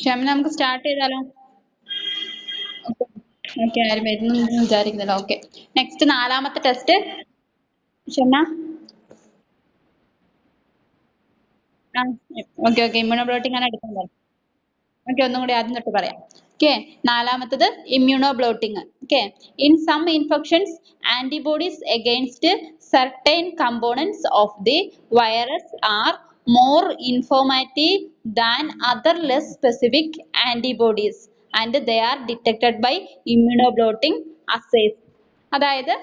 ഷംന നമുക്ക് സ്റ്റാർട്ട് ചെയ്താലോ? ഓക്കെ, ആരും വരുന്നു വിചാരിക്കുന്നില്ല. ഓക്കെ, നെക്സ്റ്റ് 4ാമത്തെ test. Shamna, okay okay, immunoblotting ആണ് എടുക്കുന്നത്. ഓക്കെ, ഒന്നും കൂടി ആദ്യം തൊട്ട് പറയാം. ഓക്കെ, 4ാമത്തത് immunoblotting. Okay, in some infections antibodies against certain components of the virus are more informative than other less specific antibodies and they are detected by immunoblotting assays. അതായത്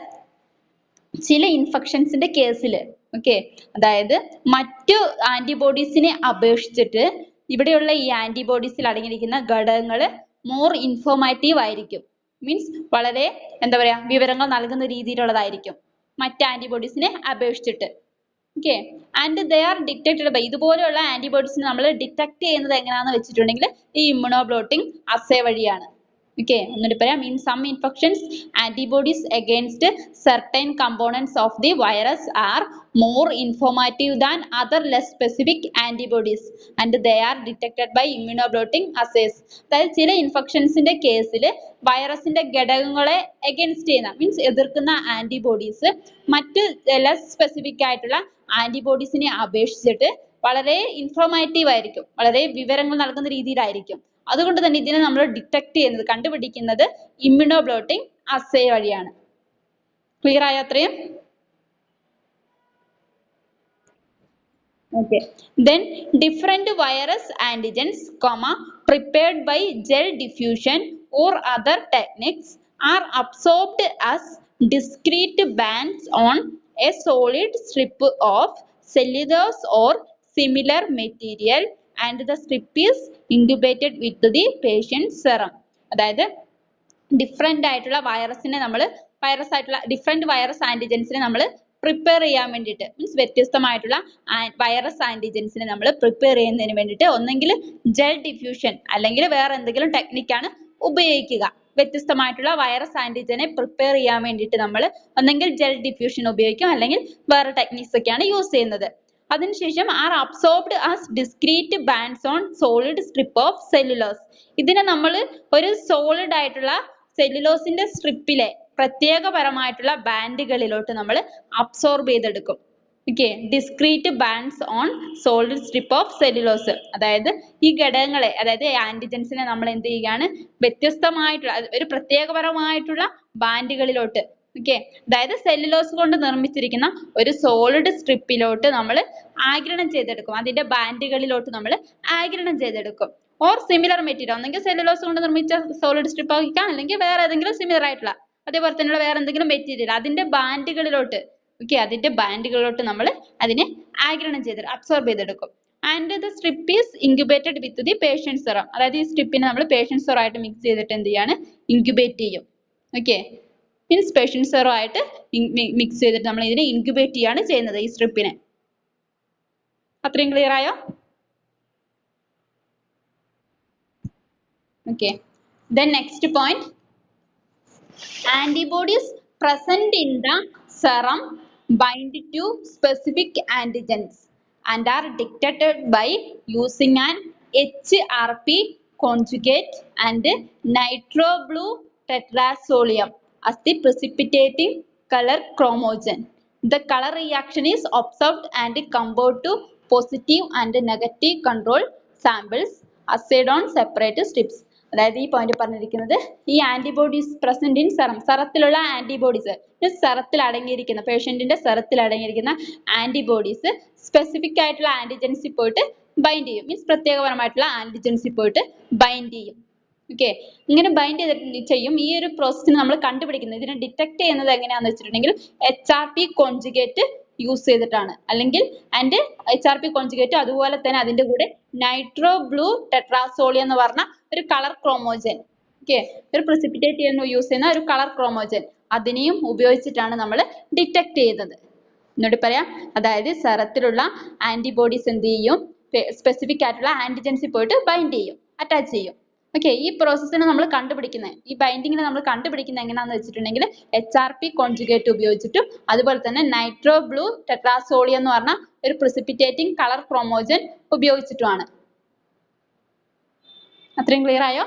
ചില ഇൻഫെക്ഷൻസിന്റെ കേസിൽ, ഓക്കെ, അതായത് മറ്റു ആന്റിബോഡീസിനെ അപേക്ഷിച്ചിട്ട് ഇവിടെയുള്ള ഈ ആന്റിബോഡീസിൽ അടങ്ങിയിരിക്കുന്ന ഘടകങ്ങൾ മോർ ഇൻഫോർമാറ്റീവ് ആയിരിക്കും. മീൻസ് വളരെ എന്താ പറയാ, വിവരങ്ങൾ നൽകുന്ന രീതിയിലുള്ളതായിരിക്കും മറ്റ് ആന്റിബോഡീസിനെ അപേക്ഷിച്ചിട്ട്. Okay, and they are detected by, ഇതുപോലെയുള്ള ആന്റിബോഡീസിനെ നമ്മൾ ഡിറ്റക്ട് ചെയ്യുന്നത് എങ്ങനെയാണെന്ന് വെച്ചിട്ടുണ്ടെങ്കിൽ ഈ ഇമ്മ്യൂണോബ്ലോട്ടിംഗ് അസേ വഴിയാണ്. ഓക്കെ, ഒന്നുകൂടി പറയാം. In some infections antibodies against certain components of the virus are more informative than other less specific antibodies and they are detected by immunoblotting assays. അതായത് ചില ഇൻഫെക്ഷൻസിന്റെ കേസിൽ വൈറസിന്റെ ഘടകങ്ങളെ അഗെയിൻസ്റ്റ് ചെയ്യുന്ന, മീൻസ് എതിർക്കുന്ന ആന്റിബോഡീസ് മറ്റ് ലെസ് സ്പെസിഫിക് ആയിട്ടുള്ള ആന്റിബോഡീസിനെ അപേക്ഷിച്ചിട്ട് വളരെ ഇൻഫോർമാറ്റീവ് ആയിരിക്കും, വളരെ വിവരങ്ങൾ നൽകുന്ന രീതിയിലായിരിക്കും. അതുകൊണ്ട് തന്നെ ഇതിനെ നമ്മൾ ഡിറ്റക്ട് ചെയ്യുന്നത്, കണ്ടുപിടിക്കുന്നത് ഇമ്മ്യൂണോബ്ലോട്ടിംഗ് അസേ വഴിയാണ്. ക്ലിയർ ആയോ അത്രയും? Okay, then different virus antigens, prepared by gel diffusion or other techniques are absorbed as discrete bands on a solid strip of cellulose or similar material and the strip is incubated with the patient serum. അതായത് different ആയിട്ടുള്ള വൈറസിനെ നമ്മൾ different virus ആന്റിജൻസിനെ നമ്മൾ prepare ചെയ്യാൻ വേണ്ടിയിട്ട്, means വ്യത്യസ്തമായിട്ടുള്ള virus ആന്റിജൻസിനെ നമ്മൾ prepare ചെയ്യുന്നതിന് വേണ്ടിയിട്ട് ഒന്നെങ്കിൽ ജെൽ ഡിഫ്യൂഷൻ അല്ലെങ്കിൽ വേറെ എന്തെങ്കിലും ടെക്നിക്കാണ് ഉപയോഗിക്കുക. വ്യത്യസ്തമായിട്ടുള്ള വൈറസ് ആന്റിജനെ പ്രിപ്പയർ ചെയ്യാൻ വേണ്ടിയിട്ട് നമ്മൾ ഒന്നെങ്കിൽ ജെൽ ഡിഫ്യൂഷൻ ഉപയോഗിക്കും, അല്ലെങ്കിൽ വേറെ ടെക്നിക്സ് ഒക്കെയാണ് യൂസ് ചെയ്യുന്നത്. അതിനുശേഷം are absorbed as discrete bands on solid strip of cellulose. ഇതിനെ നമ്മൾ ഒരു സോളിഡ് ആയിട്ടുള്ള സെല്ലുലോസിന്റെ സ്ട്രിപ്പിലെ പ്രത്യേകപരമായിട്ടുള്ള ബാൻഡുകളിലോട്ട് നമ്മൾ അബ്സോർബ് ചെയ്തെടുക്കും. Okay, discrete bands on solid strip of cellulose. അതായത് ഈ ഘടകങ്ങളെ, അതായത് ആന്റിജൻസിനെ നമ്മൾ എന്ത് ചെയ്യുകയാണ്, വ്യത്യസ്തമായിട്ടുള്ള ഒരു പ്രത്യേകപരമായിട്ടുള്ള ബാൻഡുകളിലോട്ട്, ഓക്കെ, അതായത് സെല്ലുലോസ് കൊണ്ട് നിർമ്മിച്ചിരിക്കുന്ന ഒരു സോളിഡ് സ്ട്രിപ്പിലോട്ട് നമ്മൾ ആഗിരണം ചെയ്തെടുക്കും, അതിന്റെ ബാൻഡുകളിലോട്ട് നമ്മൾ ആഗിരണം ചെയ്തെടുക്കും. ഓർ സിമിലർ മെറ്റീരിയൽ, ഒന്നെങ്കിൽ സെല്ലുലോസ് കൊണ്ട് നിർമ്മിച്ച സോളിഡ് സ്ട്രിപ്പ് ആയിരിക്കാം, അല്ലെങ്കിൽ വേറെ ഏതെങ്കിലും സിമിലർ ആയിട്ടുള്ള അതേപോലെ തന്നെയുള്ള വേറെ എന്തെങ്കിലും മെറ്റീരിയൽ അതിന്റെ ബാൻഡുകളിലോട്ട്, ഓക്കെ, അതിന്റെ ബാൻഡുകളിലോട്ട് നമ്മൾ അതിനെ ആഗിരണം ചെയ്തെടുക്കും, അബ്സോർബ് ചെയ്തെടുക്കും. And the strip is incubated with the patient serum. അതായത് ഈ സ്ട്രിപ്പിനെ നമ്മൾ പേഷ്യന്റ് സെറം ആയിട്ട് മിക്സ് ചെയ്തിട്ട് എന്ത് ചെയ്യാണ്, ഇൻക്യുബേറ്റ് ചെയ്യും. ഓക്കെ, മീൻസ് പേഷ്യന്റ് സെറം ആയിട്ട് മിക്സ് ചെയ്തിട്ട് നമ്മൾ ഇതിനെ ഇൻക്യുബേറ്റ് ചെയ്യാണ് ചെയ്യുന്നത്, ഈ സ്ട്രിപ്പിനെ. അത്രയും ക്ലിയർ ആയോ? Okay, then next point, antibodies present in the serum bind to specific antigens and are detected by using an HRP conjugate and nitroblue tetrasolium as the precipitating color chromogen. The color reaction is observed and compared to positive and negative control samples assayed on separate strips. അതായത് ഈ point പറഞ്ഞിരിക്കുന്നത് ഈ antibodies present in serum, സെറത്തിലുള്ള antibodies, സെറത്തിൽ അടങ്ങിയിരിക്കുന്ന പേഷ്യന്റിന്റെ സെറത്തിൽ അടങ്ങിയിരിക്കുന്ന antibodies specific ആയിട്ടുള്ള ആന്റിജൻസിൽ പോയിട്ട് ബൈൻഡ് ചെയ്യും, മീൻസ് പ്രത്യേകപരമായിട്ടുള്ള ആന്റിജൻസിൽ പോയിട്ട് ബൈൻഡ് ചെയ്യും. ഓക്കെ, ഇങ്ങനെ ബൈൻഡ് ചെയ്യും. ഈ ഒരു പ്രോസസ്സിന് നമ്മൾ കണ്ടുപിടിക്കുന്നത്, ഇതിനെ ഡിറ്റക്ട് ചെയ്യുന്നത് എങ്ങനെയാണെന്ന് വെച്ചിട്ടുണ്ടെങ്കിൽ HRP കോൺജുഗേറ്റ് യൂസ് ചെയ്തിട്ടാണ്, അല്ലെങ്കിൽ ആൻഡ് HRP കോൺജുഗേറ്റ് അതുപോലെ തന്നെ അതിന്റെ കൂടെ നൈട്രോ ബ്ലൂ ടെട്രാസോളിയം എന്ന് പറഞ്ഞ ഒരു കളർ ക്രോമോജൻ, ഓക്കെ, ഒരു പ്രസിപ്പിറ്റേറ്റ് ചെയ്യാൻ യൂസ് ചെയ്യുന്ന ഒരു കളർ ക്രോമോജൻ, അതിനെയും ഉപയോഗിച്ചിട്ടാണ് നമ്മൾ ഡിറ്റക്ട് ചെയ്യുന്നത്. എന്നോട് പറയാം, അതായത് സെറത്തിലുള്ള ആന്റിബോഡീസ് എന്ത് ചെയ്യും, സ്പെസിഫിക് ആയിട്ടുള്ള ആന്റിജൻസിൽ പോയിട്ട് ബൈൻഡ് ചെയ്യും, അറ്റാച്ച് ചെയ്യും. ഓക്കെ, ഈ പ്രോസസ്സിനെ നമ്മൾ കണ്ടുപിടിക്കുന്നത്, ഈ ബൈൻഡിങ്ങിനെ നമ്മൾ കണ്ടുപിടിക്കുന്നത് എങ്ങനെയാണെന്ന് വെച്ചിട്ടുണ്ടെങ്കിൽ HRP കോൺജുഗേറ്റ് ഉപയോഗിച്ചിട്ടും അതുപോലെ തന്നെ നൈട്രോ ബ്ലൂ ടെട്രാസോളിയം എന്ന് പറഞ്ഞ ഒരു പ്രസിപ്പിറ്റേറ്റിംഗ് കളർ ക്രോമോജൻ ഉപയോഗിച്ചിട്ടുമാണ്. അത്രയും ക്ലിയർ ആയോ?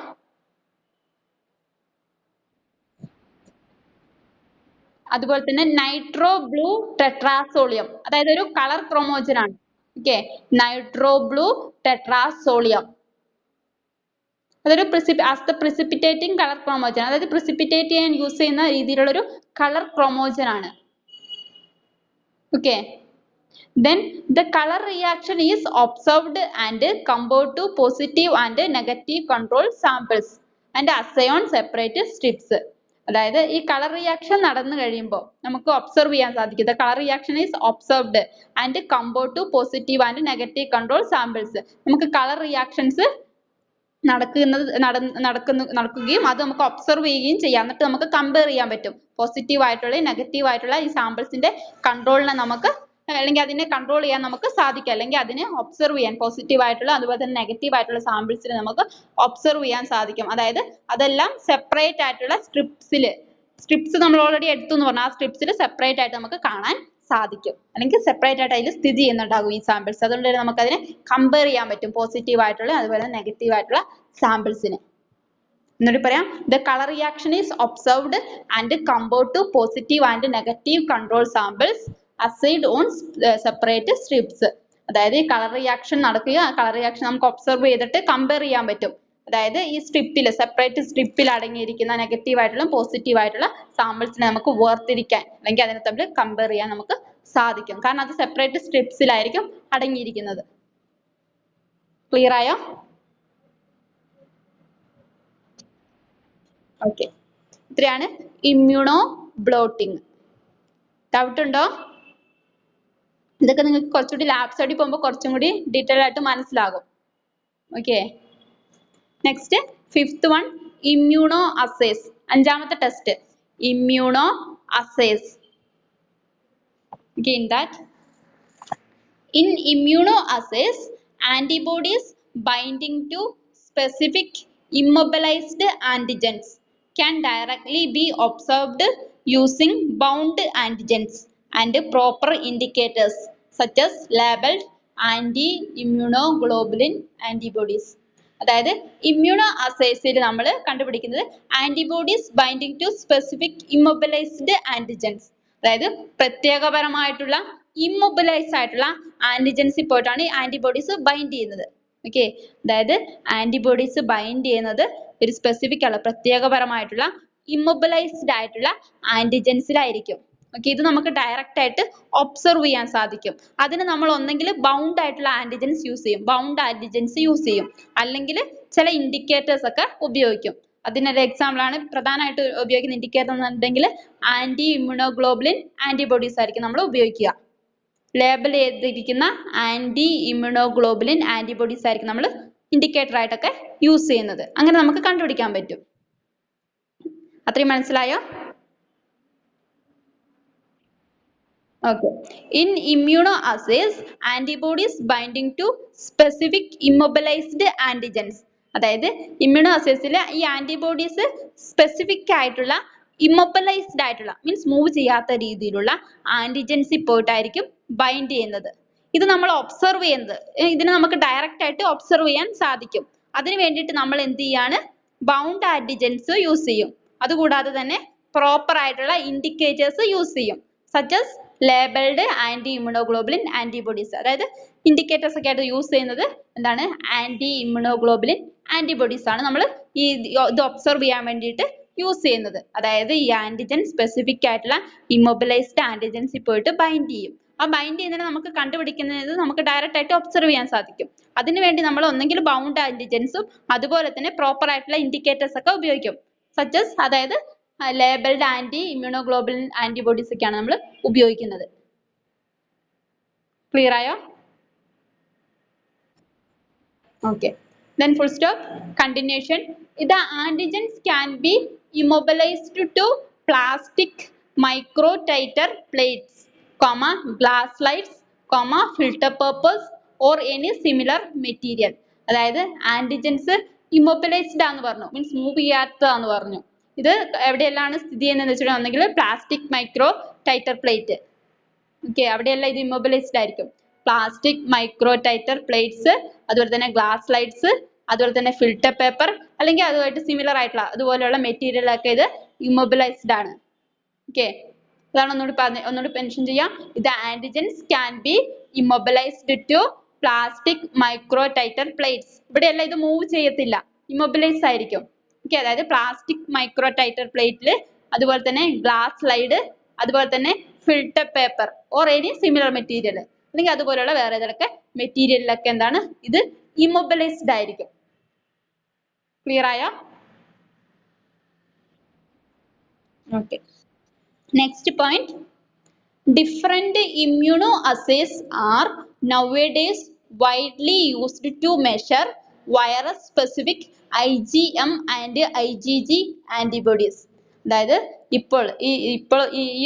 അതുപോലെ തന്നെ നൈട്രോ ബ്ലൂ ടെട്രാസോളിയം, അതായത് ഒരു കളർ ക്രോമോജൻ ആണ്. ഓക്കെ, നൈട്രോ ബ്ലൂ ടെട്രാസോളിയം അതൊരു പ്രിസിപ്പിറ്റേറ്റിംഗ് കളർ ക്രോമോജൻ, അതായത് പ്രിസിപ്പിറ്റേറ്റ് ചെയ്യാൻ യൂസ് ചെയ്യുന്ന രീതിയിലുള്ള ഒരു കളർ ക്രോമോജൻ ആണ്. Okay, then the color reaction is observed and compared to positive and negative control samples and assay on separate strips. അതായത് ഈ കളർ റിയാക്ഷൻ നടന്നു കഴിയുമ്പോൾ നമുക്ക് ഒബ്സർവ് ചെയ്യാൻ സാധിക്കും. The color reaction is observed and compared to positive and negative control samples. നമുക്ക് colour reactions നടക്കുകയും അത് നമുക്ക് ഒബ്സർവ് ചെയ്യുകയും ചെയ്യാം. എന്നിട്ട് നമുക്ക് കമ്പയർ ചെയ്യാൻ പറ്റും. പോസിറ്റീവ് ആയിട്ടുള്ള നെഗറ്റീവ് ആയിട്ടുള്ള ഈ സാമ്പിൾസിന്റെ കൺട്രോളിനെ നമുക്ക് അല്ലെങ്കിൽ അതിനെ കൺട്രോൾ ചെയ്യാൻ നമുക്ക് സാധിക്കും. അല്ലെങ്കിൽ അതിനെ ഒബ്സർവ് ചെയ്യാൻ പോസിറ്റീവ് ആയിട്ടുള്ള അതുപോലെ തന്നെ നെഗറ്റീവ് ആയിട്ടുള്ള സാമ്പിൾസിനെ നമുക്ക് ഒബ്സർവ് ചെയ്യാൻ സാധിക്കും. അതായത് അതെല്ലാം സെപ്പറേറ്റ് ആയിട്ടുള്ള സ്ട്രിപ്സ് നമ്മൾ ഓൾറെഡി എടുത്തു എന്ന് പറഞ്ഞാൽ ആ സ്ട്രിപ്സിൽ സെപ്പറേറ്റ് ആയിട്ട് നമുക്ക് കാണാൻ സാധിക്കും. അല്ലെങ്കിൽ സെപ്പറേറ്റ് ആയിട്ട് അതിൽ സ്ഥിതി ചെയ്യുന്നുണ്ടാകും ഈ സാമ്പിൾസ്. അതുകൊണ്ട് തന്നെ നമുക്ക് അതിനെ കമ്പയർ ചെയ്യാൻ പറ്റും പോസിറ്റീവ് ആയിട്ടുള്ള അതുപോലെ നെഗറ്റീവ് ആയിട്ടുള്ള സാമ്പിൾസിന്. എന്നിട്ട് പറയാം, the color reaction is observed and compared to positive and negative control samples assayed on separate strips. അതായത് ഈ കളർ റിയാക്ഷൻ നടക്കുക, കളർ റിയാക്ഷൻ നമുക്ക് ഒബ്സർവ് ചെയ്തിട്ട് കമ്പയർ ചെയ്യാൻ പറ്റും. അതായത് ഈ സ്ട്രിപ്പിൽ സെപ്പറേറ്റ് സ്ട്രിപ്പിൽ അടങ്ങിയിരിക്കുന്ന നെഗറ്റീവ് ആയിട്ടുള്ള പോസിറ്റീവ് ആയിട്ടുള്ള സാമ്പിൾസിനെ നമുക്ക് വേർതിരിക്കാൻ അല്ലെങ്കിൽ അതിനെ തമ്മിൽ കമ്പയർ ചെയ്യാൻ നമുക്ക് സാധിക്കും. കാരണം അത് സെപ്പറേറ്റ് സ്ട്രിപ്സിലായിരിക്കും അടങ്ങിയിരിക്കുന്നത്. ക്ലിയർ ആയോ? ഓക്കെ, ഇത്രയാണ് ഇമ്മ്യൂണോ ബ്ലോട്ടിംഗ്. ഡൗട്ട് ഉണ്ടോ? ഇതൊക്കെ നിങ്ങൾക്ക് കുറച്ചുകൂടി ലാബ് സ്റ്റഡി പോകുമ്പോൾ കുറച്ചും കൂടി ഡീറ്റെയിൽ ആയിട്ട് മനസ്സിലാകും. Okay, next fifth one, immunoassays. അഞ്ചാമത്തെ test immunoassays. Okay, in immunoassays, antibodies binding to specific immobilized antigens can directly be observed using bound antigens and proper indicators such as labeled anti-immunoglobulin antibodies. അതായത് ഇമ്മ്യൂണോ അസേസിൽ നമ്മൾ കണ്ടുപിടിക്കുന്നത് antibodies binding to specific immobilised antigens, അതായത് പ്രത്യേകപരമായിട്ടുള്ള immobilise ആയിട്ടുള്ള ആന്റിജൻസിൽ പോയിട്ടാണ് ഈ ആന്റിബോഡീസ് ബൈൻഡ് ചെയ്യുന്നത്. ഓക്കെ, അതായത് ആന്റിബോഡീസ് ബൈൻഡ് ചെയ്യുന്നത് ഒരു സ്പെസിഫിക് ആണ് പ്രത്യേകപരമായിട്ടുള്ള ഇമ്മൊബിലൈസ്ഡ് ആയിട്ടുള്ള ആന്റിജൻസിലായിരിക്കും. ഓക്കെ, ഇത് നമുക്ക് ഡയറക്റ്റ് ആയിട്ട് ഒബ്സർവ് ചെയ്യാൻ സാധിക്കും. അതിന് നമ്മൾ ഒന്നെങ്കിൽ ബൗണ്ട് ആയിട്ടുള്ള ആന്റിജൻസ് യൂസ് ചെയ്യും, അല്ലെങ്കിൽ ചില ഇൻഡിക്കേറ്റേഴ്സ് ഒക്കെ ഉപയോഗിക്കും. അതിനൊരു എക്സാമ്പിൾ ആണ് പ്രധാനമായിട്ട് ഉപയോഗിക്കുന്ന ഇൻഡിക്കേറ്റർ എന്നുണ്ടെങ്കിൽ ആന്റി ഇമ്മ്യൂണോഗ്ലോബുലിൻ ആന്റിബോഡീസ് ആയിരിക്കും നമ്മൾ ഉപയോഗിക്കുക. ലേബൽ ചെയ്തിരിക്കുന്ന ആന്റി ഇമ്മ്യൂണോഗ്ലോബുലിൻ ആന്റിബോഡീസ് ആയിരിക്കും നമ്മൾ ഇൻഡിക്കേറ്റർ ആയിട്ടൊക്കെ യൂസ് ചെയ്യുന്നത്. അങ്ങനെ നമുക്ക് കണ്ടുപിടിക്കാൻ പറ്റും. അത്രയും മനസ്സിലായോ? Okay. In immunoassays, antibodies binding to specific immobilized antigens. അതായത് ഇമ്മ്യൂണോ അസേസിൽ ഈ ആന്റിബോഡീസ് സ്പെസിഫിക് ആയിട്ടുള്ള ഇമ്മൊബിലൈസ്ഡ് ആയിട്ടുള്ള മീൻസ് മൂവ് ചെയ്യാത്ത രീതിയിലുള്ള ആന്റിജൻസിൽ പോയിട്ടായിരിക്കും ബൈൻഡ് ചെയ്യുന്നത്. ഇത് നമ്മൾ ഒബ്സർവ് ചെയ്യുന്നത്, ഇതിനെ നമുക്ക് ഡയറക്റ്റ് ആയിട്ട് ഒബ്സർവ് ചെയ്യാൻ സാധിക്കും. അതിന് വേണ്ടിയിട്ട് നമ്മൾ എന്ത് ചെയ്യാണ്, ബൗണ്ട് ആന്റിജൻസ് യൂസ് ചെയ്യും. അതുകൂടാതെ തന്നെ പ്രോപ്പർ ആയിട്ടുള്ള ഇൻഡിക്കേറ്റേഴ്സ് യൂസ് ചെയ്യും. സജസ് ലേബിൾഡ് ആന്റി ഇമ്മ്യൂണോഗ്ലോബുലിൻ ആന്റിബോഡീസ്. അതായത് ഇൻഡിക്കേറ്റേഴ്സ് ഒക്കെ ആയിട്ട് യൂസ് ചെയ്യുന്നത് എന്താണ്, ആന്റി ഇമ്മ്യൂണോഗ്ലോബുലിൻ ആന്റിബോഡീസ് ആണ് നമ്മൾ ഇത് ഒബ്സർവ് ചെയ്യാൻ വേണ്ടിയിട്ട് യൂസ് ചെയ്യുന്നത്. അതായത് ഈ ആന്റിജൻ സ്പെസിഫിക് ആയിട്ടുള്ള ഇമ്മൊബിലൈസ്ഡ് ആന്റിജൻസിൽ പോയിട്ട് ബൈൻഡ് ചെയ്യും. ആ ബൈൻഡ് ചെയ്യുന്നതിനെ നമുക്ക് കണ്ടുപിടിക്കുന്നത് നമുക്ക് ഡയറക്റ്റ് ആയിട്ട് ഒബ്സർവ് ചെയ്യാൻ സാധിക്കും. അതിനുവേണ്ടി നമ്മൾ ഒന്നെങ്കിൽ ബൗണ്ട് ആന്റിജൻസും അതുപോലെ തന്നെ പ്രോപ്പർ ആയിട്ടുള്ള ഇൻഡിക്കേറ്റേഴ്സ് ഒക്കെ ഉപയോഗിക്കും. സജസ് അതായത് ലേബിൾഡ് ആന്റി ഇമ്മ്യൂണോഗ്ലോബുലിൻ ആന്റിബോഡീസ് ഒക്കെയാണ് നമ്മൾ ഉപയോഗിക്കുന്നത്. ക്ലിയർ ആയോ? Okay, then full stop. Continuation. The antigens can be immobilized to plastic microtiter plates, glass slides, filter purpose or any similar material. അതായത് ആന്റിജൻസ് ഇമ്മൊബിലൈസ്ഡ് ആണെന്ന് പറഞ്ഞു, മീൻസ് മൂവ് ചെയ്യാത്തതാന്ന് പറഞ്ഞു. ഇത് എവിടെയെല്ലാം സ്ഥിതി ചെയ്യുന്നതെന്ന് വെച്ചിട്ടുണ്ടെങ്കിൽ പ്ലാസ്റ്റിക് മൈക്രോ ടൈറ്റർ പ്ലേറ്റ്. ഓക്കെ, അവിടെയെല്ലാം ഇത് ഇമ്മൊബിലൈസ്ഡ് ആയിരിക്കും. പ്ലാസ്റ്റിക് മൈക്രോ ടൈറ്റർ പ്ലേറ്റ്സ്, അതുപോലെ തന്നെ ഗ്ലാസ് സ്ലൈഡ്സ്, അതുപോലെ തന്നെ ഫിൽറ്റർ പേപ്പർ അല്ലെങ്കിൽ അതുമായിട്ട് സിമിലർ ആയിട്ടുള്ള അതുപോലെയുള്ള മെറ്റീരിയൽ ഒക്കെ ഇത് ഇമ്മൊബിലൈസ്ഡ് ആണ്. ഓക്കെ, അതാണ് ഒന്നുകൂടി മെൻഷൻ ചെയ്യാം. ഇത് antigens can be immobilized to plastic micro titer plates. ഇവിടെയല്ല ഇത് മൂവ് ചെയ്യത്തില്ല, ഇമ്മൊബിലൈസ് ആയിരിക്കും. ഓക്കെ, അതായത് പ്ലാസ്റ്റിക് മൈക്രോ ടൈറ്റർ പ്ലേറ്റില്, അതുപോലെ തന്നെ ഗ്ലാസ് സ്ലൈഡ്, അതുപോലെ തന്നെ filter paper or any similar material അല്ലെങ്കിൽ അതുപോലെയുള്ള വേറെ ഏതൊക്കെ മെറ്റീരിയലിലൊക്കെ എന്താണ് ഇത് ഇമ്മൊബിലൈസ്ഡ് ആയിരിക്കും. ക്ലിയർ ആയോ? Okay, next point. Different immunoassays are nowadays widely used to measure virus-specific IgM and IgG antibodies. അതായത് ഇപ്പോൾ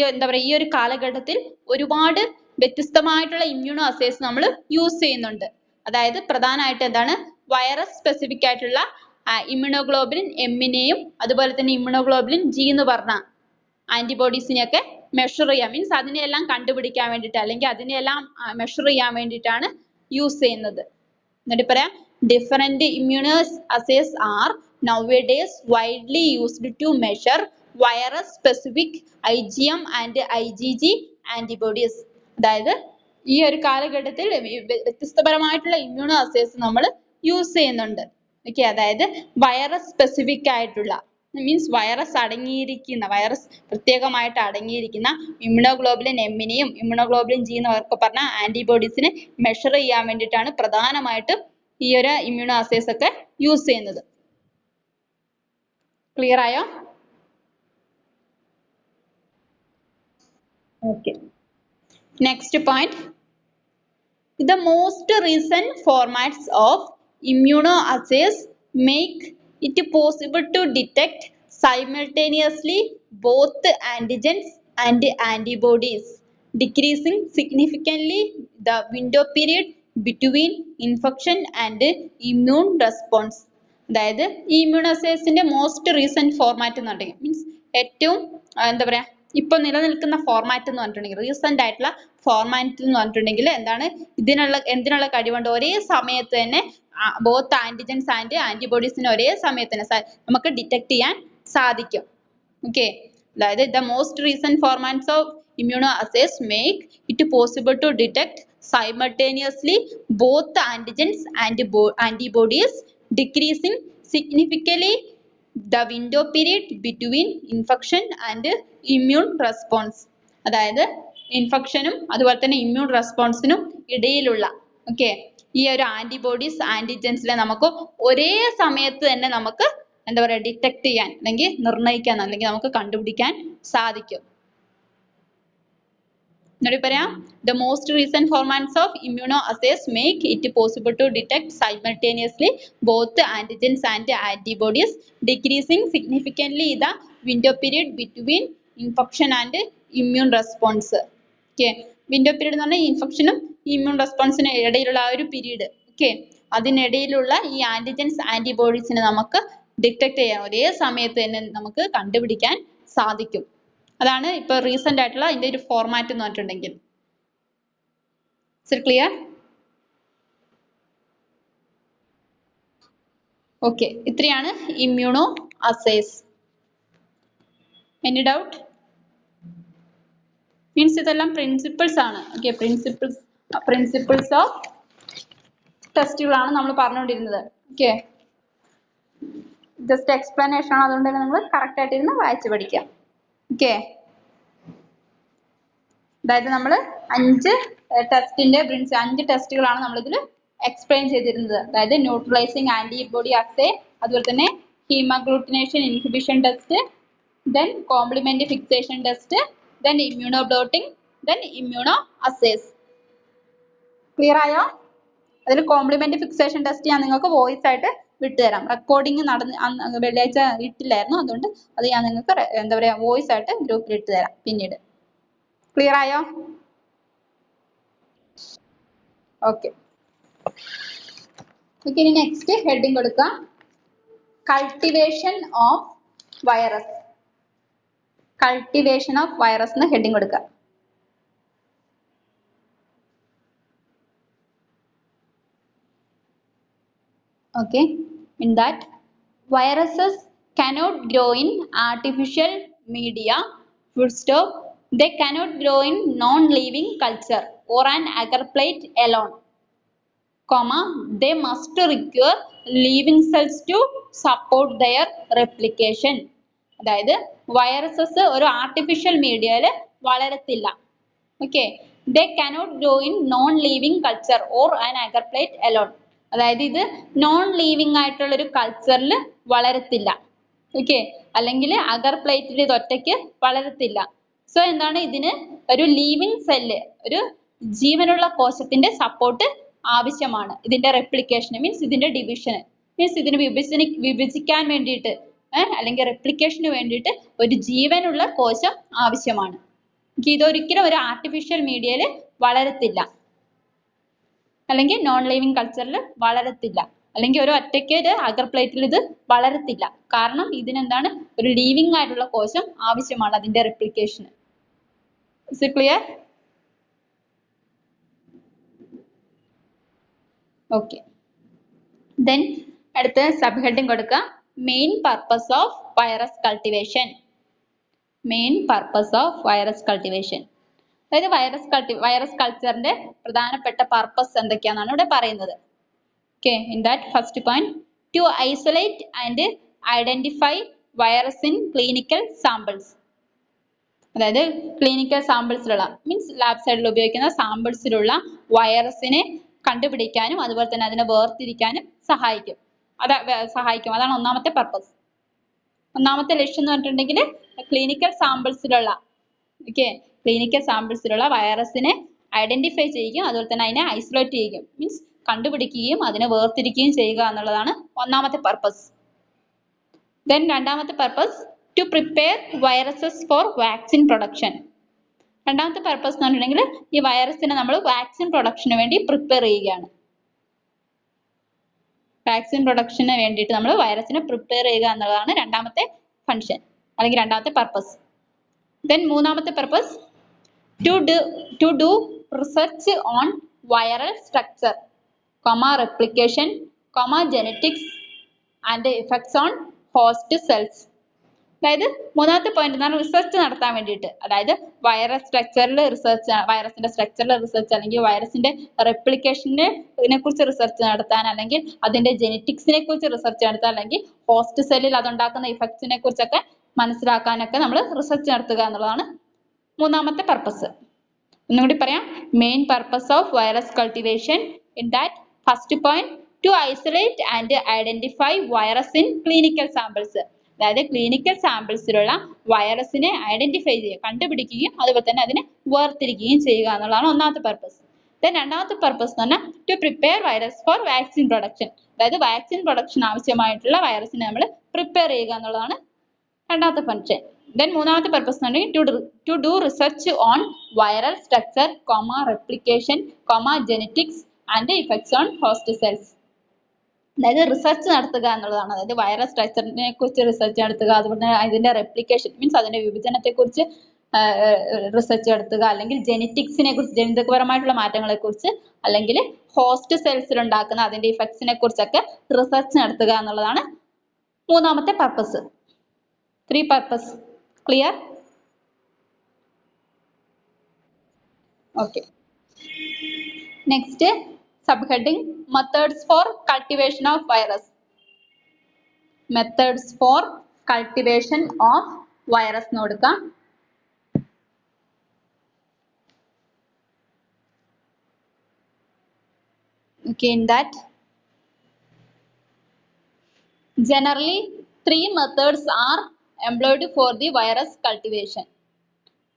എന്താ പറയുക, ഈ ഒരു കാലഘട്ടത്തിൽ ഒരുപാട് വ്യത്യസ്തമായിട്ടുള്ള ഇമ്മ്യൂണോ അസേസ് നമ്മൾ യൂസ് ചെയ്യുന്നുണ്ട്. അതായത് പ്രധാനമായിട്ട് എന്താണ്, വൈറസ് സ്പെസിഫിക് ആയിട്ടുള്ള ഇമ്മ്യൂണോഗ്ലോബുലിൻ എമ്മിനെയും അതുപോലെ തന്നെ ഇമ്മ്യൂണോഗ്ലോബുലിൻ ജി എന്ന് പറഞ്ഞ ആന്റിബോഡീസിനെയൊക്കെ മെഷർ ചെയ്യാം. മീൻസ് അതിനെയെല്ലാം കണ്ടുപിടിക്കാൻ വേണ്ടിയിട്ട് അല്ലെങ്കിൽ അതിനെയെല്ലാം മെഷർ ചെയ്യാൻ വേണ്ടിയിട്ടാണ് യൂസ് ചെയ്യുന്നത്. എന്നിട്ട് പറയാം, different immunoassays are nowadays widely used to measure virus specific IgM and IgG antibodies. അതായത് ഈ ഒരു കാലഘട്ടത്തിൽ വ്യത്യസ്തപരമായിട്ടുള്ള ഇമ്മ്യൂണോ അസേസ് നമ്മൾ യൂസ് ചെയ്യുന്നുണ്ട്. ഓക്കെ, അതായത് വൈറസ് സ്പെസിഫിക് ആയിട്ടുള്ള മീൻസ് വൈറസ് അടങ്ങിയിരിക്കുന്ന വൈറസ് പ്രത്യേകമായിട്ട് അടങ്ങിയിരിക്കുന്ന ഇമ്മ്യൂണോഗ്ലോബുലിൻ എമ്മിനെയും ഇമ്മ്യൂണോഗ്ലോബുലിൻ ജി എന്നൊക്കെ പറഞ്ഞ ആന്റിബോഡീസിനെ മെഷർ ചെയ്യാൻ വേണ്ടിയിട്ടാണ് പ്രധാനമായിട്ടും ഈ ഒരു ഇമ്മ്യൂണോ അസേസ് ഒക്കെ യൂസ് ചെയ്യുന്നത്. ക്ലിയർ ആയോ? Okay, next point. The most recent formats of immunoassays make it possible to detect simultaneously both antigens and antibodies, decreasing significantly the window period between infection and immune response. അതായത് ഈ ഇമ്മ്യൂണോഅസേസിന്റെ most recent format എന്ന് പറഞ്ഞിട്ടുണ്ടെങ്കിൽ means ഏറ്റവും എന്താ പറയാ ഇപ്പൊ നിലനിൽക്കുന്ന format എന്ന് പറഞ്ഞിട്ടുണ്ടെങ്കിൽ റീസെന്റ് ആയിട്ടുള്ള ഫോർമാറ്റ് എന്ന് പറഞ്ഞിട്ടുണ്ടെങ്കിൽ എന്താണ്, എന്തിനുള്ള കഴിവുണ്ട്, ഒരേ സമയത്ത് തന്നെ ബോത്ത് ആന്റിജൻസ് ആൻഡ് ആന്റിബോഡീസിനെ ഒരേ സമയത്ത് തന്നെ നമുക്ക് ഡിറ്റക്ട് ചെയ്യാൻ സാധിക്കും. ഓക്കെ, അതായത് the most recent formats of immunoassays make it possible to detect simultaneously both antigens and antibodies, decreasing significantly the window period between infection and immune response. അതായത് ഇൻഫെക്ഷനും അതുപോലെ തന്നെ ഇമ്മ്യൂൺ റെസ്പോൺസിനും ഇടയിലുള്ള ഈ ഒരു ആന്റിബോഡീസ് ആന്റിജൻസിലെ നമുക്ക് ഒരേ സമയത്ത് തന്നെ നമുക്ക് എന്താ പറയാ ഡിറ്റക്ട് ചെയ്യാൻ അല്ലെങ്കിൽ നിർണ്ണയിക്കാൻ അല്ലെങ്കിൽ നമുക്ക് കണ്ടുപിടിക്കാൻ സാധിക്കും. എന്നിട്ട് പറയാം, the most recent formats of immunoassays make it possible to detect simultaneously both antigens and antibodies, decreasing significantly the window period between infection and immune response. Okay, window period എന്ന് പറഞ്ഞാൽ ഇൻഫെക്ഷനും ഇമ്മ്യൂൺ റെസ്പോൺസിനും ഇടയിലുള്ള ആ ഒരു പീരീഡ്. ഓക്കെ, അതിനിടയിലുള്ള ഈ antigens ആന്റിബോഡീസിനെ നമുക്ക് detect ചെയ്യാൻ ഒരേ സമയത്ത് തന്നെ നമുക്ക് കണ്ടുപിടിക്കാൻ സാധിക്കും. അതാണ് ഇപ്പൊ റീസെന്റ് ആയിട്ടുള്ള ഇതിന്റെ ഒരു ഫോർമാറ്റ് എന്ന് പറഞ്ഞിട്ടുണ്ടെങ്കിൽ. ക്ലിയർ? ഓക്കെ, ഇത്രയാണ് immunoassays. Any doubt? Means ഇതെല്ലാം പ്രിൻസിപ്പിൾസ് ആണ്. ഓക്കെ, പ്രിൻസിപ്പിൾസ് ഓഫ് ടെസ്റ്റുകളാണ് നമ്മൾ പറഞ്ഞുകൊണ്ടിരുന്നത്. ഓക്കെ, ജസ്റ്റ് എക്സ്പ്ലനേഷൻ ആണ്, അതുകൊണ്ട് തന്നെ നമ്മൾ കറക്റ്റ് ആയിട്ട് ഇരുന്ന് വായിച്ച് പഠിക്കാം. ഓക്കെ, അതായത് നമ്മൾ 5 ടെസ്റ്റുകളാണ് നമ്മൾ ഇതിൽ എക്സ്പ്ലെയിൻ ചെയ്തിരുന്നത്. അതായത് ന്യൂട്രലൈസിങ് ആന്റിബോഡി അസേ, അതുപോലെ തന്നെ haemagglutination inhibition test, then complement fixation test, then immunoblotting, then immunoassays. Clear ആയോ? അതിൽ കോംപ്ലിമെന്റ് ഫിക്സേഷൻ ടെസ്റ്റ് ഞാൻ നിങ്ങൾക്ക് വോയിസ് ആയിട്ട് വിട്ടുതരാം. റെക്കോർഡിംഗ് വെള്ളിയാഴ്ച ഇട്ടില്ലായിരുന്നു, അതുകൊണ്ട് അത് ഞാൻ നിങ്ങൾക്ക് എന്താ പറയാ വോയിസ് ആയിട്ട് ഗ്രൂപ്പിൽ ഇട്ടുതരാം പിന്നീട്. ക്ലിയർ ആയോ? ഓക്കെ, ഇനി നെക്സ്റ്റ് ഹെഡിങ് കൊടുക്കാം, cultivation of virus. Cultivation of virus എന്ന് ഹെഡിങ് കൊടുക്കുക. Okay, in that viruses cannot grow in artificial media, full stop. They cannot grow in non-living culture or an agar plate alone, comma, they must require living cells to support their replication. അതായത് viruses ഒരു artificial മീഡിയയിൽ വളരത്തില്ല. Okay, they cannot grow in non-living culture or an agar plate alone. അതായത് ഇത് non living ആയിട്ടുള്ള ഒരു കൾച്ചറിൽ വളരത്തില്ല. Okay, അല്ലെങ്കിൽ അഗർ പ്ലേറ്റിൽ ഇത് ഒറ്റയ്ക്ക് വളരത്തില്ല. സോ എന്താണ്, ഇതിന് ഒരു ലീവിങ് സെല്ല്, ഒരു ജീവനുള്ള കോശത്തിന്റെ സപ്പോർട്ട് ആവശ്യമാണ് ഇതിന്റെ റെപ്ലിക്കേഷന്, മീൻസ് ഇതിന്റെ ഡിവിഷന്, മീൻസ് ഇതിന് വിഭജിക്കാൻ വേണ്ടിയിട്ട് അല്ലെങ്കിൽ റെപ്ലിക്കേഷന് വേണ്ടിയിട്ട് ഒരു ജീവനുള്ള കോശം ആവശ്യമാണ്. ഇതൊരിക്കലും ഒരു ആർട്ടിഫിഷ്യൽ മീഡിയയിൽ വളരത്തില്ല, അല്ലെങ്കിൽ നോൺ ലിവിങ് കൾച്ചറിൽ വളരത്തില്ല, അല്ലെങ്കിൽ ഒരു ഒറ്റയ്ക്ക് ഒരു അഗർ പ്ലേറ്റിൽ ഇത് വളരത്തില്ല. കാരണം ഇതിനെന്താണ്, ഒരു ലീവിങ് ആയിട്ടുള്ള കോശം ആവശ്യമാണ് അതിന്റെ റെപ്ലിക്കേഷന്. Is it clear? Okay. Then അടുത്ത സബ് ഹെഡിങ് കൊടുക്കുക, main purpose of virus cultivation. Main purpose of virus cultivation, അതായത് വൈറസ് കൾച്ചറിന്റെ പ്രധാനപ്പെട്ട പർപ്പസ് എന്തൊക്കെയാണെന്നാണ് ഇവിടെ പറയുന്നത്. Okay, in that first point, to isolate and identify virus in clinical samples. അതായത് clinical സാമ്പിൾസിലുള്ള, മീൻസ് ലാബ് സൈഡിൽ ഉപയോഗിക്കുന്ന സാമ്പിൾസിലുള്ള വൈറസിനെ കണ്ടുപിടിക്കാനും അതുപോലെ തന്നെ അതിനെ വേർതിരിക്കാനും സഹായിക്കും. അതാണ് ഒന്നാമത്തെ പർപ്പസ്. ഒന്നാമത്തെ ലക്ഷ്യം എന്ന് പറഞ്ഞിട്ടുണ്ടെങ്കിൽ ക്ലിനിക്കൽ സാമ്പിൾസിലുള്ള വൈറസിനെ ഐഡന്റിഫൈ ചെയ്യുകയും അതുപോലെ തന്നെ അതിനെ ഐസൊലേറ്റ് ചെയ്യുകയും, മീൻസ് കണ്ടുപിടിക്കുകയും അതിനെ വേർതിരിക്കുകയും ചെയ്യുക എന്നുള്ളതാണ് ഒന്നാമത്തെ പർപ്പസ്. ദെൻ രണ്ടാമത്തെ purpose, to prepare viruses for vaccine production. രണ്ടാമത്തെ പർപ്പസ് എന്ന് പറഞ്ഞിട്ടുണ്ടെങ്കിൽ ഈ വൈറസിനെ നമ്മൾ വാക്സിൻ പ്രൊഡക്ഷന് വേണ്ടി പ്രിപ്പയർ ചെയ്യുകയാണ്. വാക്സിൻ പ്രൊഡക്ഷന് വേണ്ടിയിട്ട് നമ്മൾ വൈറസിനെ പ്രിപ്പയർ ചെയ്യുക എന്നുള്ളതാണ് രണ്ടാമത്തെ ഫംഗ്ഷൻ അല്ലെങ്കിൽ രണ്ടാമത്തെ പർപ്പസ്. ദെൻ മൂന്നാമത്തെ purpose, to do research on viral structure, replication, genetics and effects on host cells. അതായത് മൂന്നാമത്തെ പോയിന്റ് എന്ന് പറഞ്ഞാൽ റിസർച്ച് നടത്താൻ വേണ്ടിയിട്ട്, അതായത് വൈറസിന്റെ സ്ട്രക്ചറിൽ റിസർച്ച് അല്ലെങ്കിൽ വൈറസിന്റെ റെപ്ലിക്കേഷനെ കുറിച്ച് റിസർച്ച് നടത്താൻ, അല്ലെങ്കിൽ അതിന്റെ ജെനറ്റിക്സിനെ കുറിച്ച് റിസർച്ച് നടത്താൻ, അല്ലെങ്കിൽ ഹോസ്റ്റ് സെല്ലിൽ അതുണ്ടാക്കുന്ന ഇഫക്ട്സിനെ കുറിച്ചൊക്കെ മനസ്സിലാക്കാനൊക്കെ നമ്മൾ റിസർച്ച് നടത്തുക എന്നുള്ളതാണ് മൂന്നാമത്തെ പർപ്പസ്. ഒന്നുകൂടി പറയാം, main purpose of virus cultivation, in that first point, to isolate and identify virus in clinical samples. അതായത് ക്ലിനിക്കൽ സാമ്പിൾസിലുള്ള വൈറസിനെ ഐഡന്റിഫൈ ചെയ്യുക, കണ്ടുപിടിക്കുകയും അതുപോലെ തന്നെ അതിനെ വേർതിരിക്കുകയും ചെയ്യുക എന്നുള്ളതാണ് ഒന്നാമത്തെ പർപ്പസ്. ദെൻ രണ്ടാമത്തെ പർപ്പസ് എന്ന് പറഞ്ഞാൽ to prepare virus for vaccine production. അതായത് വാക്സിൻ പ്രൊഡക്ഷൻ ആവശ്യമായിട്ടുള്ള വൈറസിനെ നമ്മൾ പ്രിപ്പയർ ചെയ്യുക എന്നുള്ളതാണ് രണ്ടാമത്തെ ഫംഗ്ഷൻ. ദെൻ മൂന്നാമത്തെ പർപ്പസ് എന്ന് പറഞ്ഞാൽ to do research on viral structure, replication, genetics and effects on host cells. അതായത് റിസർച്ച് നടത്തുക എന്നുള്ളതാണ്. അതായത് വൈറസ് സ്ട്രക്ചറിനെ കുറിച്ച് റിസർച്ച് നടത്തുക, അതുപോലെ തന്നെ അതിന്റെ റെപ്ലിക്കേഷൻ, മീൻസ് അതിന്റെ വിഭജനത്തെ കുറിച്ച് റിസർച്ച് നടത്തുക, അല്ലെങ്കിൽ ജെനറ്റിക്സിനെ കുറിച്ച്, ജനിതകപരമായിട്ടുള്ള മാറ്റങ്ങളെ കുറിച്ച്, അല്ലെങ്കിൽ ഹോസ്റ്റ് സെൽസിൽ ഉണ്ടാക്കുന്ന അതിന്റെ ഇഫക്ട്സിനെ കുറിച്ചൊക്കെ റിസർച്ച് നടത്തുക എന്നുള്ളതാണ് മൂന്നാമത്തെ purpose. 3 purpose. Clear? Okay. Next subheading, methods for cultivation of virus. Methods for cultivation of virus നോടുക്കാം. Okay, in that generally 3 methods are employed for the virus cultivation.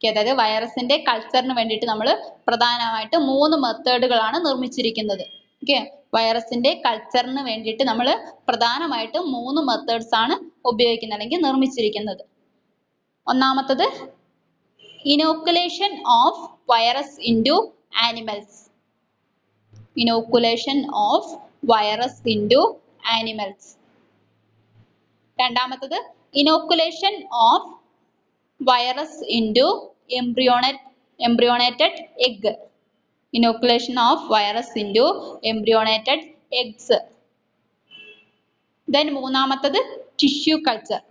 അതായത് വൈറസിന്റെ കൾച്ചറിന് വേണ്ടിയിട്ട് നമ്മൾ പ്രധാനമായിട്ട് 3 മെത്തേഡുകളാണ് നിർമ്മിച്ചിരിക്കുന്നത്. ഓക്കെ, വൈറസിന്റെ കൾച്ചറിന് വേണ്ടിയിട്ട് നമ്മൾ പ്രധാനമായിട്ട് 3 മെത്തേഡ്സ് ആണ് ഉപയോഗിക്കുന്നത് അല്ലെങ്കിൽ നിർമ്മിച്ചിരിക്കുന്നത്. ഒന്നാമത്തത് inoculation of virus into animals. Inoculation of virus into animals. രണ്ടാമത്തത് inoculation of virus into embryonated egg. Inoculation of virus into embryonated eggs. Then മൂന്നാമത്തത് tissue culture.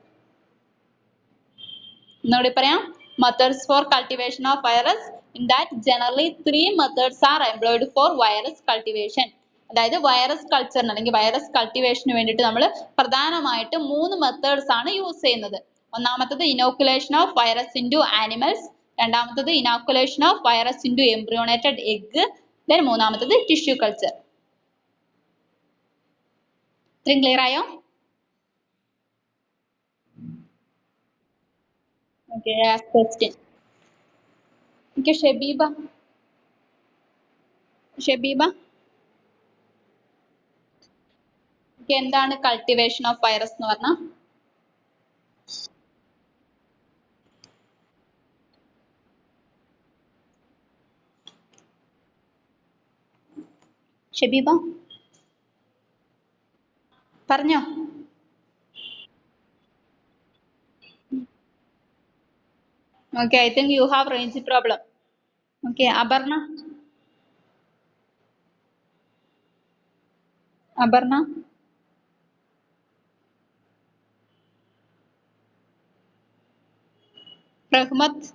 ഒന്നുകൂടി പറയാം. Methods for cultivation of virus. In that generally 3 methods are employed for virus cultivation. അതായത് virus കൾച്ചറിന് അല്ലെങ്കിൽ virus കൾട്ടിവേഷന് വേണ്ടിയിട്ട് നമ്മൾ പ്രധാനമായിട്ടും 3 methods ആണ് use ചെയ്യുന്നത്. ഒന്നാമത്തത് inoculation of virus into animals, രണ്ടാമത്തത് inoculation of virus into embryonated egg, then മൂന്നാമത്തത് ടിഷ്യൂ കൾച്ചർ. ഇത്രയും ക്ലിയർ ആയോ? Okay, ask question. Okay, Shabeeba. എന്താണ് കൾട്ടിവേഷൻ ഓഫ് വൈറസ് എന്ന് പറഞ്ഞാൽ? ഷബീബ പറഞ്ഞോ. Okay, I think you have range problem. Okay, Aparna. Rahmath.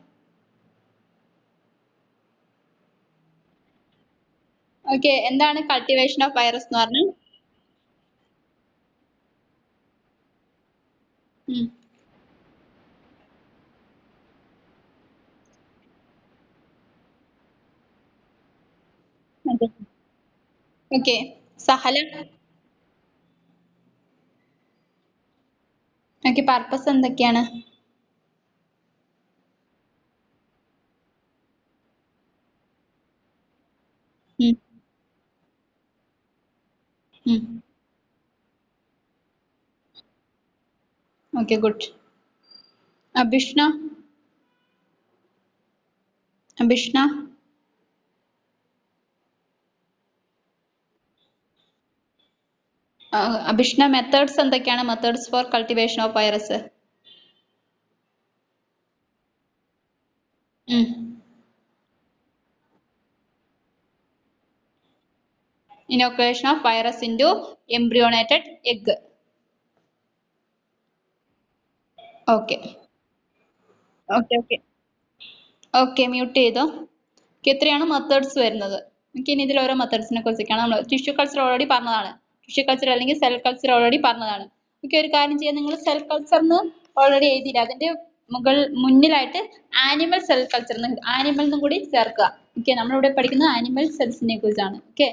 Okay, എന്താണ് cultivation of virus എന്ന് പറഞ്ഞാൽ? Okay, സഹല. Okay, പർപ്പസ് എന്തൊക്കെയാണ്? Okay, good. Abhishna. Abhishna methods എന്തൊക്കെയാണ്? Methods for cultivation of virus. Inoculation of virus into embryonated egg. Okay. Mute ചെയ്തോ. എത്രയാണ് methods വരുന്നത്? ഇനി ഇതിൽ ഓരോ മെത്തേഡ്സിനെ കുറിച്ചൊക്കെയാണ് നമ്മൾ ടിഷ്യൂ കൾച്ചർ ഓൾറെഡി പറഞ്ഞതാണ്. ടിഷ്യൂ കൾച്ചർ അല്ലെങ്കിൽ സെൽ കൾച്ചർ ഓൾറെഡി പറഞ്ഞതാണ്. ഒരു കാര്യം ചെയ്യാം, നിങ്ങൾ സെൽ കൾച്ചറിന് ഓൾറെഡി എഴുതിയില്ല, അതിന്റെ മുന്നിലായിട്ട് ആനിമൽ സെൽ കൾച്ചർ ആനിമൽ എന്നും കൂടി ചേർക്കുക. ഓക്കെ, നമ്മളിവിടെ പഠിക്കുന്നത് ആനിമൽ സെൽസിനെ കുറിച്ചാണ്. ഓക്കെ,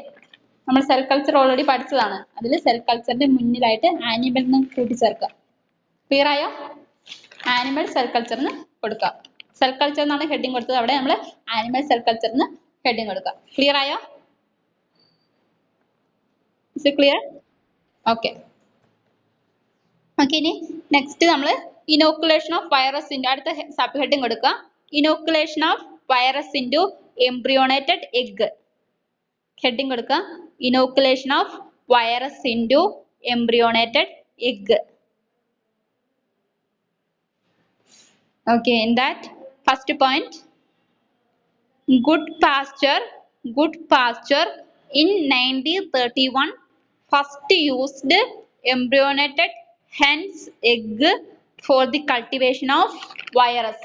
നമ്മൾ സെൽ കൾച്ചർ ഓൾറെഡി പഠിച്ചതാണ്. അതിൽ സെൽ കൾച്ചറിന്റെ മുന്നിലായിട്ട് ആനിമൽ എന്നും കൂട്ടിച്ചേർക്കുക. ക്ലിയർ ആയോ? ആനിമൽ സെൽ കൾച്ചറിന് കൊടുക്കുക. സെൽ കൾച്ചർ എന്നാണ് ഹെഡിങ് കൊടുത്തത്, അവിടെ നമ്മൾ ആനിമൽ സെൽ കൾച്ചറിന് ഹെഡിങ് കൊടുക്കുക. ക്ലിയർ ആയോ? Is it clear? Okay. ഇനി നെക്സ്റ്റ് നമ്മൾ ഇനോക്കുലേഷൻ ഓഫ് വൈറസ് ഇൻടു അടുത്ത സബ് ഹെഡിങ് കൊടുക്കുക. Inoculation of virus into embryonated egg. Heading കൊടുക്കുക. Inoculation of virus into embryonated egg. Okay, in that first point, good pasture in 1931 first used embryonated hen's egg for the cultivation of virus.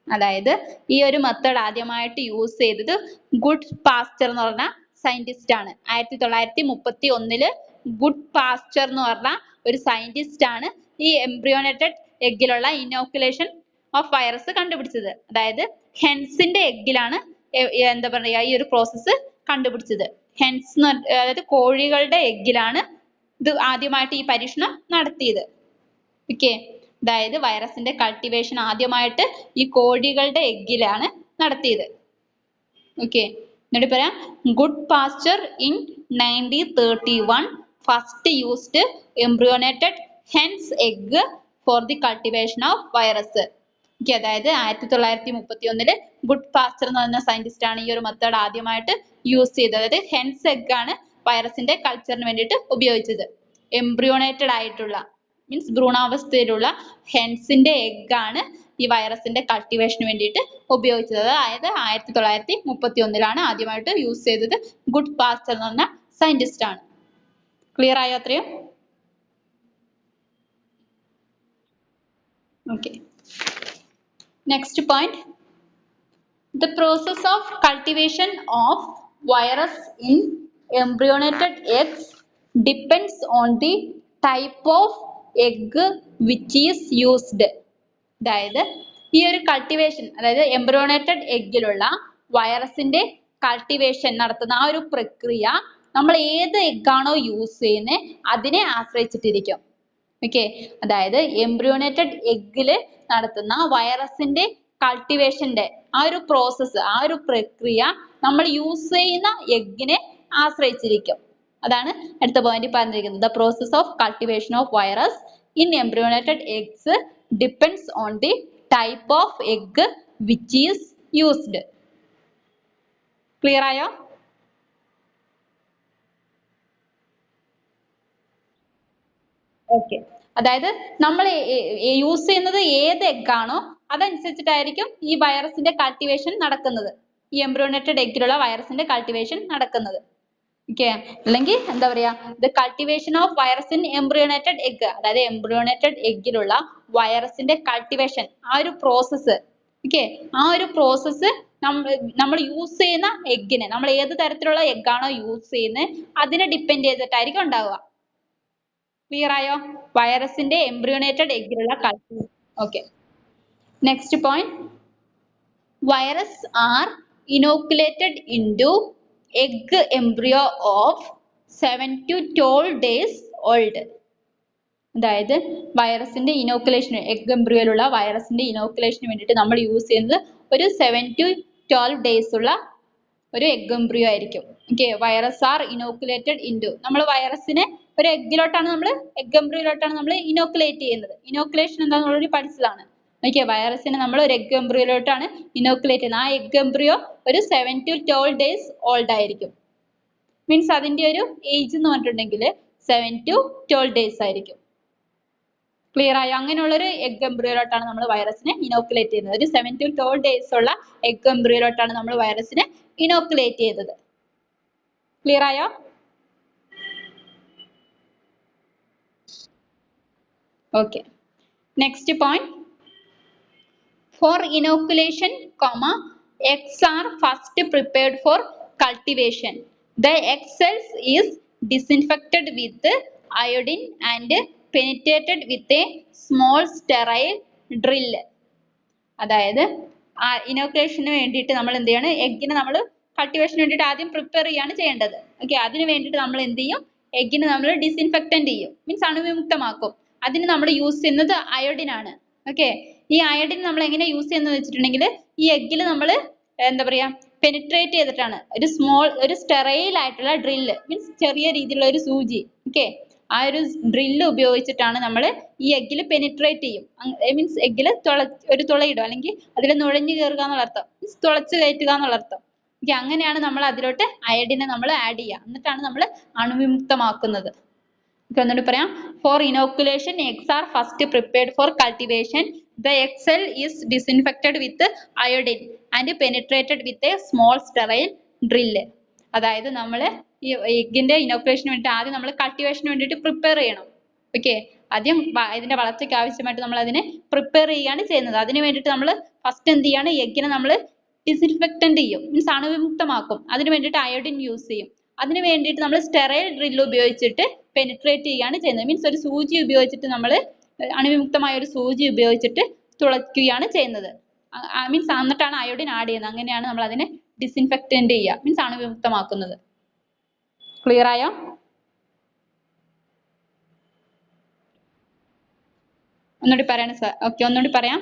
അതായത് ഈ ഒരു method ആദ്യമായിട്ട് use ചെയ്തത് good Pasteur എന്ന് പറഞ്ഞ scientist ആണ്. 1931 good Pasteur എന്ന് പറഞ്ഞ ഒരു സയന്റിസ്റ്റ് ആണ് ഈ എംബ്രിയോണേറ്റഡ് എഗ്ഗിലുള്ള ഇനോക്കുലേഷൻ ഓഫ് വൈറസ് കണ്ടുപിടിച്ചത്. അതായത് ഹെൻസിന്റെ എഗ്ഗിലാണ് എന്താ പറയാ ഈ ഒരു പ്രോസസ്സ് കണ്ടുപിടിച്ചത്. ഹെൻസ് അതായത് കോഴികളുടെ എഗ്ഗിലാണ് ഇത് ആദ്യമായിട്ട് ഈ പരീക്ഷണം നടത്തിയത്. ഓക്കെ, അതായത് വൈറസിന്റെ കൾട്ടിവേഷൻ ആദ്യമായിട്ട് ഈ കോഴികളുടെ എഗ്ഗിലാണ് നടത്തിയത്. ഓക്കെ, എന്നിട്ട് പറയാം Goodpasture in 1931 first used embryonated hen's egg for the cultivation of virus. അതായത് 1931 ഗുഡ് പാസ്ചർ എന്ന് പറഞ്ഞ സയന്റിസ്റ്റ് ആണ് ഈ ഒരു മെത്തേഡ് ആദ്യമായിട്ട് യൂസ് ചെയ്തത്. അതായത് ഹെൻസ് എഗ് ആണ് വൈറസിന്റെ കൾച്ചറിന് വേണ്ടിയിട്ട് ഉപയോഗിച്ചത്. എംബ്രിയോണേറ്റഡ് ആയിട്ടുള്ള മീൻസ് ഭ്രൂണാവസ്ഥയിലുള്ള ഹെൻസിന്റെ എഗ് ആണ് ഈ വൈറസിന്റെ കൾട്ടിവേഷന് വേണ്ടിയിട്ട് ഉപയോഗിച്ചത്. അതായത് 1931 ആദ്യമായിട്ട് യൂസ് ചെയ്തത് ഗുഡ് പാസ്ചർ എന്ന് പറഞ്ഞ സയന്റിസ്റ്റ് ആണ്. ക്ലിയർ ആയോ? അത്രയും Okay. Next point. The process of cultivation of virus in embryonated eggs depends on the type of egg which is used. അതായത് ഈ ഒരു കൾട്ടിവേഷൻ, അതായത് എംബ്രിയോണേറ്റഡ് എഗ്ഗിലുള്ള വൈറസിന്റെ കൾട്ടിവേഷൻ നടത്തുന്ന ആ ഒരു പ്രക്രിയ നമ്മൾ ഏത് എഗ്ഗാണോ യൂസ് ചെയ്യുന്നത് അതിനെ ആശ്രയിച്ചിട്ടിരിക്കും. ഓക്കെ, അതായത് എംബ്രിയോണേറ്റഡ് എഗ്ഗില് നടത്തുന്ന വൈറസിന്റെ കൾട്ടിവേഷന്റെ ആ ഒരു പ്രോസസ്സ്, ആ ഒരു പ്രക്രിയ നമ്മൾ യൂസ് ചെയ്യുന്ന എഗ്ഗിനെ ആശ്രയിച്ചിരിക്കും. അതാണ് അടുത്ത പോയിന്റ് പറഞ്ഞിരിക്കുന്നത്. The process of cultivation of virus in embryonated eggs depends on the type of egg which is used. Clear ആയോ? ഓക്കെ, അതായത് നമ്മൾ യൂസ് ചെയ്യുന്നത് ഏത് എഗ്ഗാണോ അതനുസരിച്ചിട്ടായിരിക്കും ഈ വൈറസിന്റെ കൾട്ടിവേഷൻ നടക്കുന്നത്, ഈ എംബ്രിയോണേറ്റഡ് എഗ്ഗിലുള്ള വൈറസിന്റെ കൾട്ടിവേഷൻ നടക്കുന്നത്. ഓക്കെ, അല്ലെങ്കിൽ എന്താ പറയാ, the cultivation of virus in embryonated egg, അതായത് എംബ്രിയോണേറ്റഡ് എഗ്ഗിലുള്ള വൈറസിന്റെ കൾട്ടിവേഷൻ, ആ ഒരു പ്രോസസ്സ്. ഓക്കെ, ആ ഒരു പ്രോസസ്സ് നമ്മൾ യൂസ് ചെയ്യുന്ന എഗ്ഗിനെ, നമ്മൾ ഏത് തരത്തിലുള്ള എഗ്ഗാണോ യൂസ് ചെയ്യുന്നത് അതിനെ ഡിപ്പെൻഡ് ചെയ്തിട്ടായിരിക്കും ഉണ്ടാവുക. ക്ലിയർ ആയോ? വൈറസിന്റെ എംബ്രിയോണേറ്റഡ് എഗ്ഗിലുള്ള cultivation. Okay, next point. Virus are inoculated into egg embryo of 7 to 12 days old. അതായത് വൈറസിന്റെ ഇനോക്കുലേഷൻ, എഗ് എംബ്രിയോയിലുള്ള വൈറസിന്റെ ഇനോക്കുലേഷന് വേണ്ടിയിട്ട് നമ്മൾ യൂസ് ചെയ്യുന്നത് ഒരു 7 to 12 days ഉള്ള ഒരു എഗ് എംബ്രിയോ ആയിരിക്കും. ഓക്കെ, വൈറസ് ആർ ഇനോക്കുലേറ്റഡ് ഇൻറ്റു, നമ്മൾ വൈറസിനെ ഒരു എഗ്ഗിലോട്ടാണ് നമ്മൾ, എഗ് എംബ്രിയോയിലോട്ടാണ് നമ്മൾ ഇനോക്കുലേറ്റ് ചെയ്യുന്നത്. ഇനോക്കുലേഷൻ എന്താണെന്ന് ഓൾറെഡി പഠിച്ചതാണ്. ഓക്കെ, വൈറസിനെ നമ്മൾ ഒരു എഗ് എംബ്രിയോയിലോട്ടാണ് ഇനോക്കുലേറ്റ് ചെയ്യുന്നത്. ആ എഗ് എംബ്രിയോ ഒരു 7 to 12 days ഓൾഡ് ആയിരിക്കും. മീൻസ് അതിന്റെ ഒരു ഏജ് എന്ന് പറഞ്ഞിട്ടുണ്ടെങ്കിൽ 7 to 12 days ആയിരിക്കും. ക്ലിയർ ആയോ? അങ്ങനെയുള്ള ഒരു എഗ് എംബ്രിയോയിലോട്ടാണ് നമ്മൾ വൈറസിനെ ഇനോക്കുലേറ്റ് ചെയ്യുന്നത്. ഒരു 7 to 12 days ഉള്ള എഗ് എംബ്രിയോയിലോട്ടാണ് നമ്മൾ വൈറസിനെ ഇനോക്കുലേറ്റ് ചെയ്തത്. ക്ലിയർ ആയോ? Okay, next point. For inoculation, eggs are first prepared for cultivation. The egg cells is disinfected with iodine and penetrated with a small sterile drill. അതായത് ഇനോക്കുലേഷന് വേണ്ടിയിട്ട് നമ്മൾ എന്ത് ചെയ്യണം, എഗ്ഗിനെ നമ്മൾ കൾട്ടിവേഷന് വേണ്ടിയിട്ട് ആദ്യം പ്രിപ്പയർ ചെയ്യാണ് ചെയ്യേണ്ടത്. ഓക്കെ, അതിന് വേണ്ടിയിട്ട് നമ്മൾ എന്ത് ചെയ്യും, എഗ്ഗിനെ നമ്മൾ ഡിസിൻഫെക്റ്റന്റ് ചെയ്യും, മീൻസ് അണുവിമുക്തമാക്കും. അതിന് നമ്മൾ യൂസ് ചെയ്യുന്നത് അയോഡിൻ ആണ്. ഓക്കെ, ഈ അയോഡിൻ നമ്മൾ എങ്ങനെ യൂസ് ചെയ്യുന്നത് വെച്ചിട്ടുണ്ടെങ്കിൽ ഈ എഗ്ഗിൽ നമ്മൾ എന്താ പറയാ പെനിട്രേറ്റ് ചെയ്തിട്ടാണ്, ഒരു സ്റ്റെറൈൽ ആയിട്ടുള്ള ഡ്രില്ല്, മീൻസ് ചെറിയ രീതിയിലുള്ള ഒരു സൂചി. ഓക്കെ, ആ ഒരു ഡ്രില്ല് ഉപയോഗിച്ചിട്ടാണ് നമ്മൾ ഈ എഗ്ഗിൽ പെനിട്രേറ്റ് ചെയ്യും. മീൻസ് എഗ്ഗിൽ ഒരു തുളയിടും, അല്ലെങ്കിൽ അതിൽ നുഴഞ്ഞു കയറുക എന്നുള്ള അർത്ഥം, മീൻസ് തുളച്ച് കയറ്റുക എന്നുള്ള അർത്ഥം. ഓക്കെ, അങ്ങനെയാണ് നമ്മൾ അതിലോട്ട് അയഡിനെ നമ്മൾ ആഡ് ചെയ്യുക, എന്നിട്ടാണ് നമ്മൾ അണുവിമുക്തമാക്കുന്നത്. ഒന്നുകൂടി പറയാം. For inoculation eggs are first prepared for cultivation. The egg cell is disinfected with iodine and penetrated with a small sterile drill. അതായത് നമ്മൾ ഈ എഗ്ഗിന്റെ ഇനോക്കുലേഷന് വേണ്ടി ആദ്യം നമ്മൾ കൾട്ടിവേഷന് വേണ്ടിയിട്ട് പ്രിപ്പയർ ചെയ്യണം. ഓക്കെ, ആദ്യം ഇതിന്റെ വളർച്ചയ്ക്ക് ആവശ്യമായിട്ട് നമ്മൾ അതിനെ പ്രിപ്പയർ ചെയ്യുകയാണ് ചെയ്യുന്നത്. അതിന് വേണ്ടിയിട്ട് നമ്മൾ ഫസ്റ്റ് എന്ത് ചെയ്യാണ്, എഗ്ഗിനെ നമ്മൾ ഡിസിൻഫെക്റ്റന്റ് ചെയ്യും, മീൻസ് അണുവിമുക്തമാക്കും. അതിന് വേണ്ടിയിട്ട് അയോഡിൻ യൂസ് ചെയ്യും. അതിന് വേണ്ടിയിട്ട് നമ്മൾ സ്റ്റെറൈൽ ഡ്രില്ല് ഉപയോഗിച്ചിട്ട് പെനിട്രേറ്റ് ചെയ്യുകയാണ് ചെയ്യുന്നത്. മീൻസ് ഒരു സൂചി ഉപയോഗിച്ചിട്ട് നമ്മൾ അണുവിമുക്തമായ ഒരു സൂചി ഉപയോഗിച്ചിട്ട് തുളയ്ക്കുകയാണ് ചെയ്യുന്നത്. മീൻസ് എന്നിട്ടാണ് അയോഡിൻ ആഡ് ചെയ്യുന്നത്. അങ്ങനെയാണ് നമ്മൾ അതിനെ ഡിസിൻഫെക്റ്റന്റ് ചെയ്യുക, മീൻസ് അണുവിമുക്തമാക്കുന്നത്. ക്ലിയർ ആയോ? ഒന്നുകൂടി പറയണം സാർ. ഓക്കെ, ഒന്നുകൂടി പറയാം.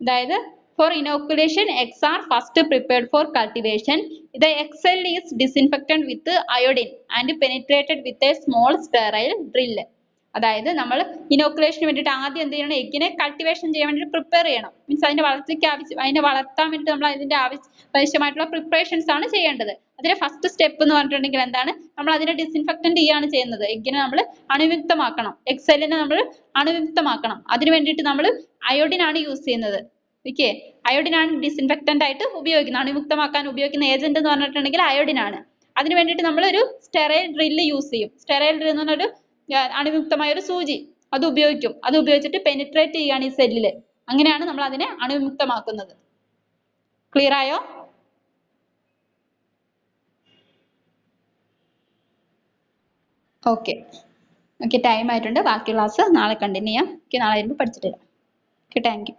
അതായത് for inoculation, eggs are first prepared for cultivation. The egg cell is disinfected with iodine and penetrated with a small sterile drill. അതായത് നമ്മൾ ഇനോക്കുലേഷന് വേണ്ടിയിട്ട് ആദ്യം എന്ത് ചെയ്യണം, എഗ്ഗിനെ കൾട്ടിവേഷൻ ചെയ്യാൻ വേണ്ടിയിട്ട് പ്രിപ്പയർ ചെയ്യണം. മീൻസ് അതിന്റെ വളർച്ചയ്ക്ക് അതിനെ വളർത്താൻ വേണ്ടിയിട്ട് നമ്മൾ അതിന്റെ ആവശ്യമായിട്ടുള്ള പ്രിപ്പറേഷൻസ് ആണ് ചെയ്യേണ്ടത്. അതിന്റെ ഫസ്റ്റ് സ്റ്റെപ്പ് എന്ന് പറഞ്ഞിട്ടുണ്ടെങ്കിൽ എന്താണ്, നമ്മൾ അതിനെ ഡിസിൻഫെക്റ്റന്റ് ചെയ്യാണ് ചെയ്യുന്നത്. എഗ്ഗിനെ നമ്മൾ അണുവിമുക്തമാക്കണം, എഗ് സെല്ലിനെ നമ്മൾ അണുവിമുക്തമാക്കണം. അതിന് വേണ്ടിയിട്ട് നമ്മൾ അയോഡിൻ ആണ് യൂസ് ചെയ്യുന്നത്. ഓക്കെ, അയോഡിൻ ആണ് ഡിസിൻഫെക്റ്റന്റ് ആയിട്ട് ഉപയോഗിക്കുന്നത്. അണുവിമുക്തമാക്കാൻ ഉപയോഗിക്കുന്ന ഏജന്റ് എന്ന് പറഞ്ഞിട്ടുണ്ടെങ്കിൽ അയോഡിൻ ആണ്. അതിന് വേണ്ടിയിട്ട് നമ്മൾ ഒരു സ്റ്റെറൈൽ ഡ്രില്ല് യൂസ് ചെയ്യും. സ്റ്റെറൈൽ ഡ്രിൽ എന്ന് പറഞ്ഞ അണുവിമുക്തമായ ഒരു സൂചി അത് ഉപയോഗിക്കും. അത് ഉപയോഗിച്ചിട്ട് പെനിട്രേറ്റ് ചെയ്യുകയാണ് ഈ സെല്ലില്. അങ്ങനെയാണ് നമ്മൾ അതിനെ അണുവിമുക്തമാക്കുന്നത്. ക്ലിയർ ആയോ? ഓക്കെ ഓക്കെ, ടൈം ആയിട്ടുണ്ട്. ബാക്കി ക്ലാസ് നാളെ കണ്ടിന്യൂ ചെയ്യാം. നാളെ വരുമ്പോൾ പഠിച്ചിട്ട് വരാം. Okay, thank you.